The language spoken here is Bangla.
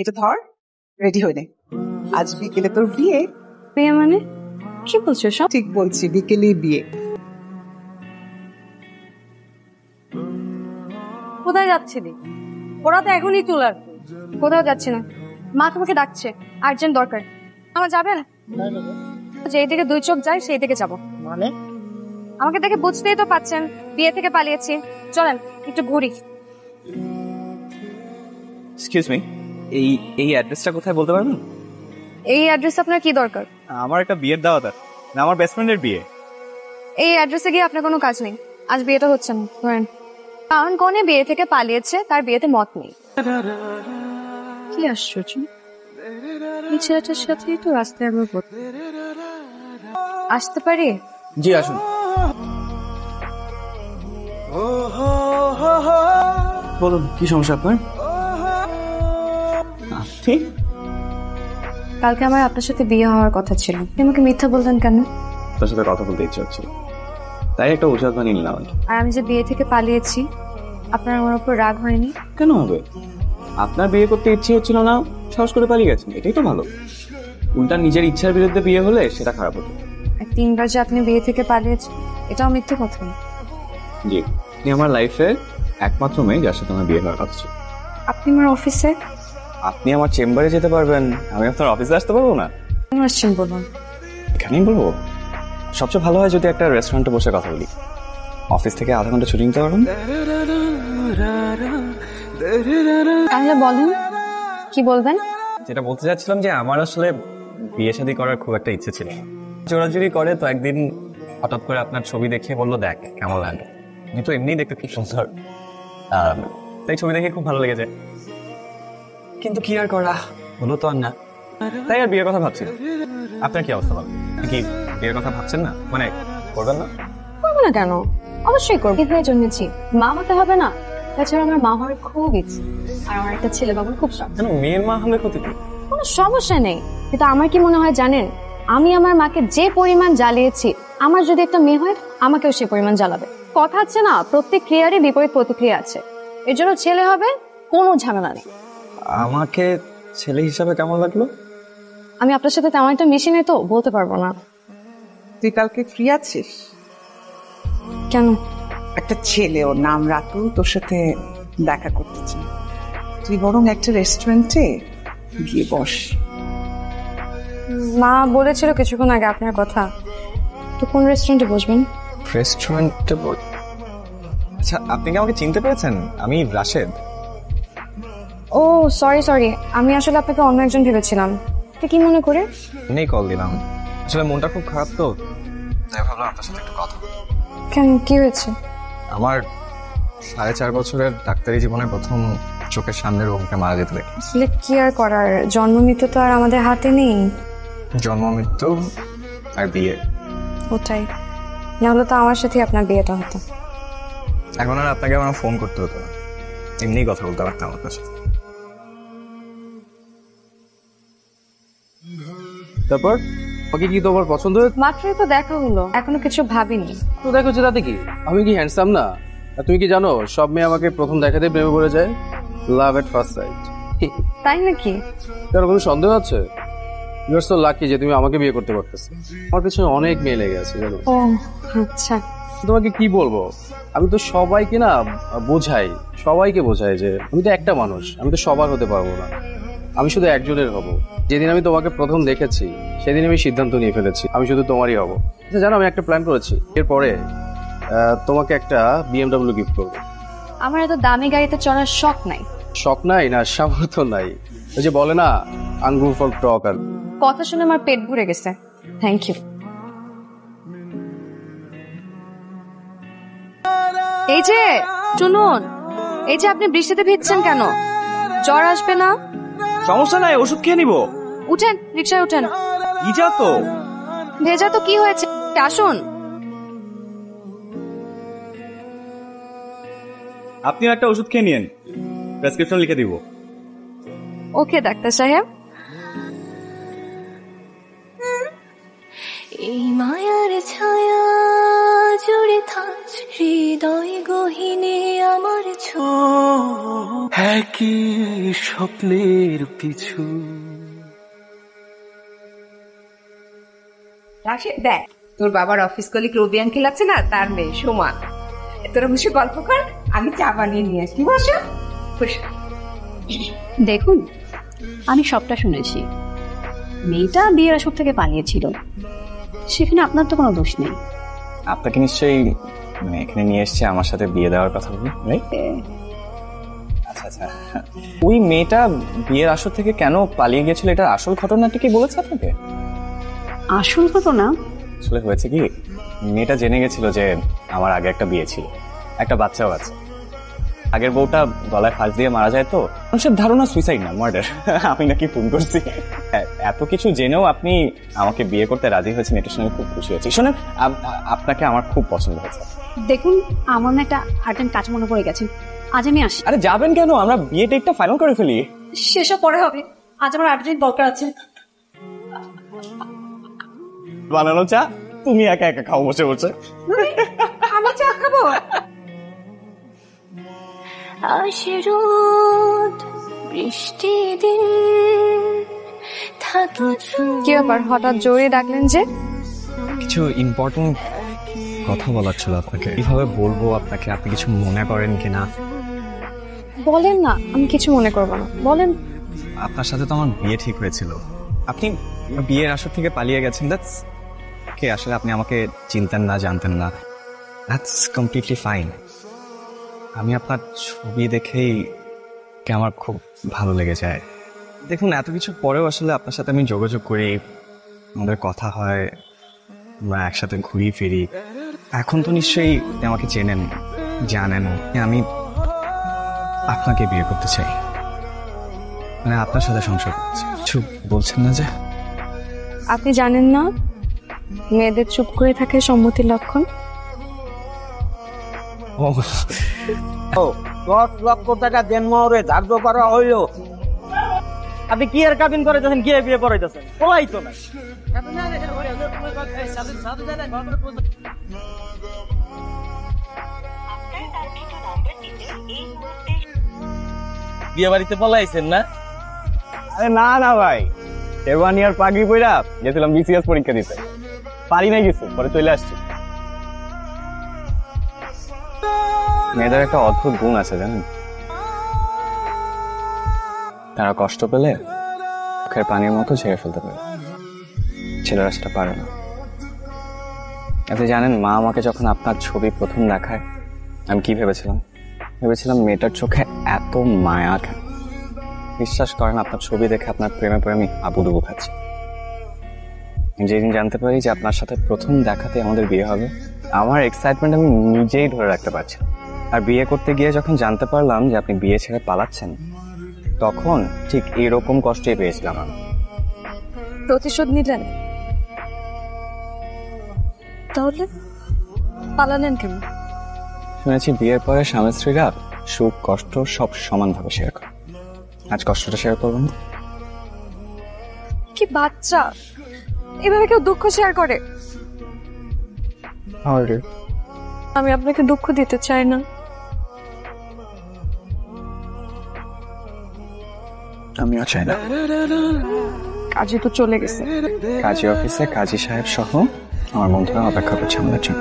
এটা ধর, রেডি হয়ে নে। আজ বিকেলে তোর বিয়ে। বিয়ে মানে কি বলছো সব? ঠিক বলছি, বিকেলে বিয়ে। কোথায় যাচ্ছিলি? ওরা তো এখনই চলে আসবে। কোথাও যাচ্ছি না, মা তোমাকে ডাকছে, আর্জেন্ট দরকার। আমার যাবেন? যেই দিকে দুই চোখ যায় সেই দিকে যাব। মানে আমাকে দেখে বুঝতেই তো পাচ্ছেন বিয়ে থেকে পালিয়েছি। চলেন একটু ঘুরি। এক্সকিউজ মি, এই অ্যাড্রেসটা কোথায় বলতে পারবেন? এই অ্যাড্রেস আপনার কি দরকার? আমার একটা বিয়ের দাওয়াত আছে, না আমার বেস্ট ফ্রেন্ডের বিয়ে। এই অ্যাড্রেসে গিয়ে আপনার কোনো কাজ নেই। আজ বিয়েটা হচ্ছে না, ধরেন। কারণ কনে বিয়ে থেকে পালিয়েছে, তার বিয়েতে মত নেই। কি আশ্চর্য, এই ছেলেটার সাথেই তো রাস্তায় আমরা আসতে পারি। জি আসুন। বলুন কি সমস্যা আপনার? ঠিক, কালকে আমার আপনার সাথে বিয়ে হওয়ার কথা ছিল, আপনি আমাকে মিথ্যা বললেন কেন? তোর সাথে কথা বলতে ইচ্ছে হচ্ছিল, তাই একটা ওষুধ বানিয়ে নিলাম। আর আমি যে বিয়ে থেকে পালিয়েছি, আপনার আমার উপর রাগ হয়নি? কেন হবে? আপনার বিয়ে করতে ইচ্ছে হচ্ছিল না, সাহস করে পালিয়ে গেছেন, এটাই তো ভালো। উল্টা নিজের ইচ্ছার বিরুদ্ধে বিয়ে হলে সেটা খারাপ হতো। 3বার যে আপনি বিয়ে থেকে পালিয়েছেন, এটাও মিথ্যে কথা। জি, আপনি আমার লাইফে একমাত্র মেয়ে যার সাথে আমার বিয়ে হওয়ার কথা ছিল। আপনি আমার অফিসে? আপনি আমার চেম্বারে যেতে পারবেন, আমি আপনার অফিসে আসতে পারবো না? কেন আসছেন বলুন? এখানেই বলবো। সবচেয়ে ভালো হয় যদি একটা রেস্টুরেন্টে বসে কথা বলি। অফিস থেকে আধা ঘন্টা ছুটি নিতে পারবেন? তাহলে বলেন কি বলবেন। যেটা বলতে চাচ্ছিলাম যে আমার আসলে বিয়ে শাদী করার খুব একটা ইচ্ছে ছিল। জোরাজুরি করে তো একদিন হঠাৎ করে আপনার ছবি দেখে বললো দেখ কেমন লাগে। আমি তো এমনিই দেখতে খুব সুন্দর, তাই ছবি দেখে খুব ভালো লেগেছে। কিন্তু কি আর করা, হলো তো আর না, তাই আর বিয়ের কথা ভাবছি না। আপনার কি অবস্থা বলেন? কি বিয়ের কথা ভাবছেন না? মানে করবেন না? করবো না কেন, অবশ্যই করবো। বিয়ে জন্মেছি, মা হতে হবে না? তাছাড়া আমার মা হওয়ার খুব ইচ্ছে, আর আমার একটা ছেলে বাবুর খুব শখ। কেন, মেয়ের মা হলে ক্ষতি কি? কোনো সমস্যা নেই, কিন্তু আমার কি মনে হয় জানেন, আমি আমার মাকে যে পরিমাণ জ্বালিয়েছি, আমার যদি একটা মেয়ে হয় আমাকেও সে পরিমাণ জ্বালাবে। কথা আছে না, প্রত্যেক ক্রিয়ারই বিপরীত প্রতিক্রিয়া আছে। এর জন্য ছেলে হবে, কোনো ঝামেলা নেই। আমাকে ছেলে হিসাবে কেমন লাগলো? আমি আপনার সাথে তেমন একটা মিশি নেই তো বলতে পারবো না। তুই কালকে ফ্রি আছিস? কেন? একটা ছেলে, ওর নাম রাতু, তোর সাথে দেখা করতে চাই। তুই বরং একটা রেস্টুরেন্টে গিয়ে বস। মা বলেছিল কিছুক্ষণ আগে আপনার কথা, তো কোন রেস্টুরেন্টে বসবেন? রেস্টুরেন্টে আচ্ছা, আপনি কি আমাকে চিনতে পেরেছেন? আমি রাশেদ। ও সরি, আমি আসলে আপনাকে অন্য একজন ভেবেছিলাম। আপনি কি মনে করে? নেই, কল দিলাম। আসলে মনটা খুব খারাপ তো, তাই ভাবলাম আপনার সাথে একটু কথা বলি। কেন, কি হয়েছে? আমার 4.5 বছরের ডাক্তারি জীবনের প্রথম চোখের সামনের রোগীকে মারা যেতে দেখি। আসলে কি আর করার, জন্ম মৃত্যু তো আর আমাদের হাতে নেই। জন্ম মৃত্যু আর বিয়ে, ওটাই। নাহলে তো আমার সাথে আপনার বিয়েটা হতো। এখন আর আপনাকে আমার ফোন করতে হতো না, এমনি কথা বলতে পারতাম আপনার সাথে। তারপর ওকে কি তোমার পছন্দ হয়েছে? মাত্রই তো দেখা হলো, এখনো কিছু ভাবিনি। তো দেখো যে তাতে কি, আমি কি হ্যান্ডসাম না? আর তুমি কি জানো সব মেয়ে আমাকে প্রথম দেখাতেই প্রেমে পড়ে যায়। লাভ এট ফার্স্ট সাইট। তাই নাকি? কারো কোনো সন্দেহ আছে? ইউ আর সো লাকি যে তুমি আমাকে বিয়ে করতে পারতেছো। আমার পিছনে অনেক মেয়ে লেগে আছে জানো। ও আচ্ছা। তোমাকে কি বলবো, আমি তো সবাইকে না বোঝাই, সবাইকে বোঝাই যে আমি তো একটা মানুষ, আমি তো সবার হতে পারবো না, আমি শুধু একজনের হব। যেদিন আমি তোমাকে প্রথম দেখেছি সেদিন আমি সিদ্ধান্ত নিয়ে ফেলেছি আমি শুধু তোমারই হব। আচ্ছা জানো, আমি একটা প্ল্যান করেছি, এরপরে তোমাকে একটা BMW গিফট করবো। আমার এত দামি গাড়িতে চড়ার শখ নাই। শখ নাই না, সামর্থ্য নাই। ওই যে বলে না, আঙ্গুর ফল টক। আর কথা শুনে আমার পেট ভরে গেছে, থ্যাংক ইউ। এই যে শুনুন, এই যে আপনি বৃষ্টিতে ভিজছেন কেন? জ্বর আসবে না? সমস্যা নাই, ওষুধ খেয়ে নিবো। উঠেন, রিকশায় উঠেন। ভিজা তো। ভেজা তো কি হয়েছে, আসুন। আপনিও একটা ওষুধ খেয়ে নিন, প্রেসক্রিপশন লিখে দিব। ওকে ডাক্তার সাহেব। এই মায়ার ছায়া জুড়ে থাকছে হৃদয় গহিনে আমার একই স্বপ্নের পিছু। রাশেদ দেখ, তোর বাবার অফিস কলিগ রবি আঙ্কেল আছে না, তার মেয়ে সোমা। তোরা বসে গল্প কর, আমি চা বানিয়ে নিয়ে আসি। বসো বসো। দেখুন, আমি সবটা শুনেছি। মেয়েটা বিয়ের আসর থেকে পালিয়েছিল, সেখানে আপনার তো কোনো দোষ নেই। আপনাকে নিশ্চয়ই মানে এখানে নিয়ে এসছে আমার সাথে বিয়ে দেওয়ার কথা বলি, রাইট? আচ্ছা আচ্ছা, ওই মেয়েটা বিয়ের আসর থেকে কেন পালিয়ে গিয়েছিল, এটা আসল ঘটনাটা কি বলেছে আপনাকে? আসল ঘটনা আসলে হয়েছে কি, মেয়েটা জেনে গেছিল যে আমার আগে একটা বিয়ে ছিল, একটা বাচ্চাও আছে। আগের বউটা গলায় ফাঁস দিয়ে মারা যায়, তো মানুষের ধারণা সুইসাইড না মার্ডার। আমি নাকি ফোন করছি। এত কিছু জেনেও আপনি আমাকে বিয়ে করতে রাজি হয়েছেন, এটার সঙ্গে খুব খুশি হয়েছি। শোনেন, আপনাকে আমার খুব পছন্দ হয়েছে। দেখুন, আমার না একটা আর্জেন্ট কাজ মনে পড়ে গেছে, আজ আমি আসি। আরে যাবেন কেন, আমরা বিয়ে ডেটটা ফাইনাল করে ফেলি। সেসব পরে হবে, আজ আমার আর্জেন্ট দরকার আছে। বানানো চা তুমি একা একা খাও বসে বসে। আমি চা খাবো। আসে রোদ বৃষ্টি দিন থাকে। কি ব্যাপার, হঠাৎ জোরে ডাকলেন যে? কিছু ইম্পর্টেন্ট কথা বলার ছিল আপনাকে। কিভাবে বলবো আপনাকে, আপনি কিছু মনে করেন কিনা? বলেন না, আমি কিছু মনে করবো না, বলেন। আপনার সাথে তো আমার বিয়ে ঠিক হয়েছিল, আপনি বিয়ের আসর থেকে পালিয়ে গেছেন। দ্যাটস কে, আসলে আপনি আমাকে চিনতেন না, জানতেন না, দ্যাটস কমপ্লিটলি ফাইন। আমি আপনার ছবি দেখেই আমার খুব ভালো লেগে যায়। দেখুন, এত কিছু পরেও আসলে আপনার সাথে আমি যোগাযোগ করি, আমাদের কথা হয়, আমরা একসাথে ঘুরি ফিরি। এখন তো নিশ্চয়ই আপনি আমাকে চেনেন, জানেন আমি আপনাকে বিয়ে করতে চাই, মানে আপনার সাথে সংসার করছি। কিছু বলছেন না যে? আপনি জানেন না মেয়েদের চুপ করে থাকে সম্মতির লক্ষণ? ও 10 লক্ষ টাকা দেনমহরে ধার্য করা হইল, আপনি কি এর কাবিন করাইতেছেন, কি বিয়ে করাইতেছেন? বলাই তো না। বিয়ে বাড়িতে পলাইছেন না? আরে না না ভাই, এবার নিয়ে আর পাগড়ি পইরা গেছিলাম বিসিএস পরীক্ষা দিতে, পারি নাই কিছু, পরে চলে আসছি। মেয়েদের একটা অদ্ভুত গুণ আছে জানেন, তারা কষ্ট পেলে চোখের পানির মতো ছেড়ে ফেলতে পারে, ছেলেরা সেটা পারে না। আপনি জানেন, মা আমাকে যখন আপনার ছবি প্রথম দেখায়, আমি কি ভেবেছিলাম মেয়েটার চোখে এত মায়া কেন। বিশ্বাস করেন, আপনার ছবি দেখে আপনার প্রেমে পড়ে আমি আবুডুবু খাচ্ছি। যেদিন জানতে পারি যে আপনার সাথে প্রথম দেখাতে আমাদের বিয়ে হবে, আমার এক্সাইটমেন্ট আমি নিজেই ধরে রাখতে পারছি। আর বিয়ে করতে গিয়ে যখন জানতে পারলাম যে আপনি বিয়ে ছেড়ে পালাচ্ছেন, তখন ঠিক এরকম কষ্টই পেয়েছিলাম আমি। প্রতিশোধ নিলেন? তাহলে পালালেন কেন? শুনেছি বিয়ের পরে স্বামী স্ত্রীরা সুখ কষ্ট সব সমানভাবে শেয়ার করে। আজ কষ্টটা শেয়ার করবেন না? কি বাচ্চা, এভাবে কেউ দুঃখ শেয়ার করে? আমি আপনাকে দুঃখ দিতে চাই না। আমিও চাই না। কাজী তো চলে গেছে, কাজী অফিসে কাজী সাহেব সহ আমার বন্ধুরা অপেক্ষা করছে আমাদের জন্য।